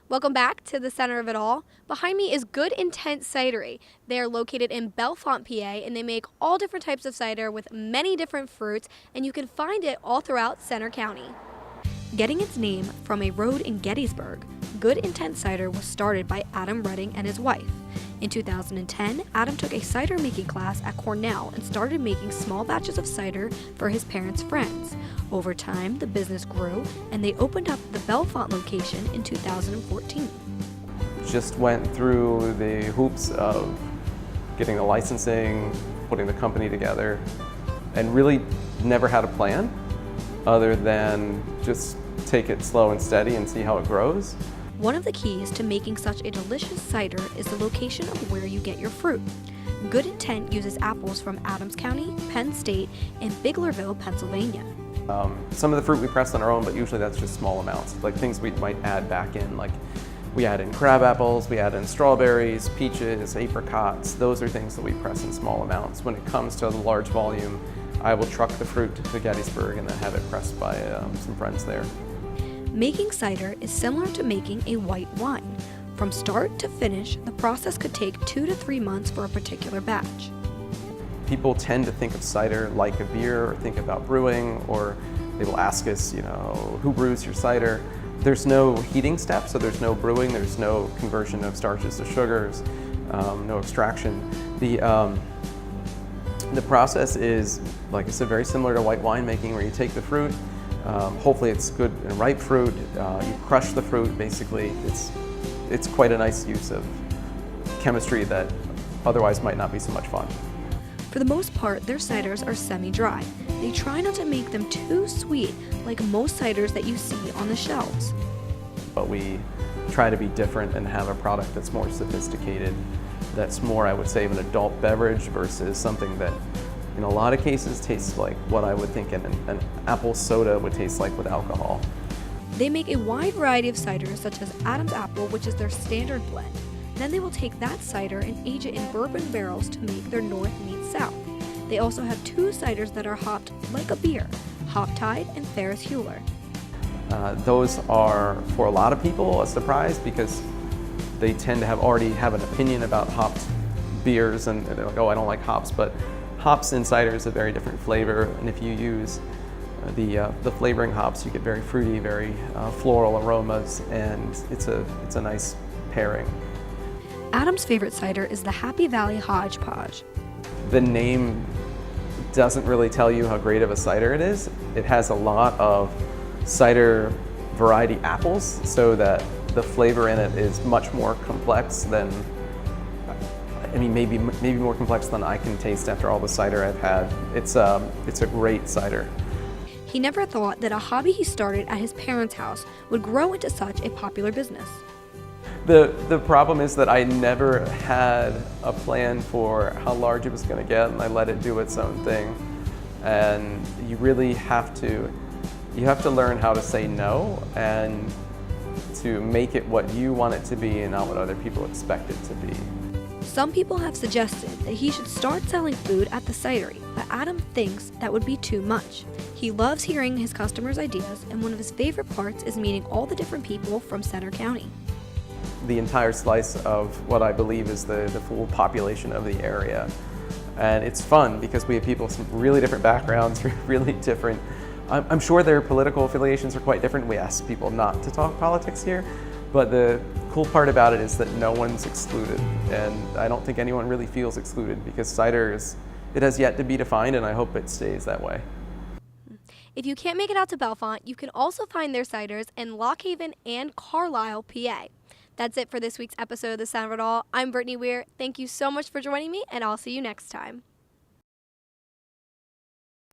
Welcome back to the center of it all. Behind me is Good Intent Cidery. They are located in Bellefonte, PA, and they make all different types of cider with many different fruits, and you can find it all throughout Center County. Getting its name from a road in Gettysburg, Good Intent Cider was started by Adam Redding and his wife. In 2010, Adam took a cider making class at Cornell and started making small batches of cider for his parents' friends. Over time, the business grew, and they opened up the Bellefonte location in 2014. Just went through the hoops of getting the licensing, putting the company together, and really never had a plan other than just take it slow and steady and see how it grows. One of the keys to making such a delicious cider is the location of where you get your fruit. Good Intent uses apples from Adams County, Penn State, and Biglerville, Pennsylvania. Some of the fruit we press on our own, but usually that's just small amounts, like things we might add back in, like we add in crab apples, we add in strawberries, peaches, apricots. Those are things that we press in small amounts. When it comes to the large volume, I will truck the fruit to Gettysburg and then have it pressed by some friends there. Making cider is similar to making a white wine. From start to finish, the process could take 2 to 3 months for a particular batch. People tend to think of cider like a beer or think about brewing, or they will ask us, who brews your cider? There's no heating step, so there's no brewing, there's no conversion of starches to sugars, no extraction. The process is, like I said, very similar to white wine making, where you take the fruit, hopefully it's good and ripe fruit, you crush the fruit, basically. It's quite a nice use of chemistry that otherwise might not be so much fun. For the most part, their ciders are semi-dry. They try not to make them too sweet like most ciders that you see on the shelves. But we try to be different and have a product that's more sophisticated, that's more, I would say, of an adult beverage versus something that in a lot of cases tastes like what I would think an apple soda would taste like with alcohol. They make a wide variety of ciders, such as Adam's Apple, which is their standard blend. Then they will take that cider and age it in bourbon barrels to make their North meets South. They also have 2 ciders that are hopped like a beer, Hop-Tide and Ferris Hewler. Those are, for a lot of people, a surprise because they tend to already have an opinion about hopped beers, and they're like, oh, I don't like hops. But hops in cider is a very different flavor, and if you use the flavoring hops, you get very fruity, very floral aromas, and it's a nice pairing. Adam's favorite cider is the Happy Valley Hodgepodge. The name doesn't really tell you how great of a cider it is. It has a lot of cider variety apples, so that the flavor in it is much more complex than, maybe more complex than I can taste after all the cider I've had. It's a great cider. He never thought that a hobby he started at his parents' house would grow into such a popular business. The problem is that I never had a plan for how large it was going to get, and I let it do its own thing. And you really have to learn how to say no and to make it what you want it to be and not what other people expect it to be. Some people have suggested that he should start selling food at the cidery, but Adam thinks that would be too much. He loves hearing his customers' ideas, and one of his favorite parts is meeting all the different people from Center County. The entire slice of what I believe is the full population of the area. And it's fun because we have people with some really different backgrounds, really different. I'm sure their political affiliations are quite different. We ask people not to talk politics here, but the cool part about it is that no one's excluded. And I don't think anyone really feels excluded because cider it has yet to be defined, and I hope it stays that way. If you can't make it out to Bellefonte, you can also find their ciders in Lock Haven and Carlisle, PA. That's it for this week's episode of The Center of It All. I'm Brittany Weir. Thank you so much for joining me, and I'll see you next time.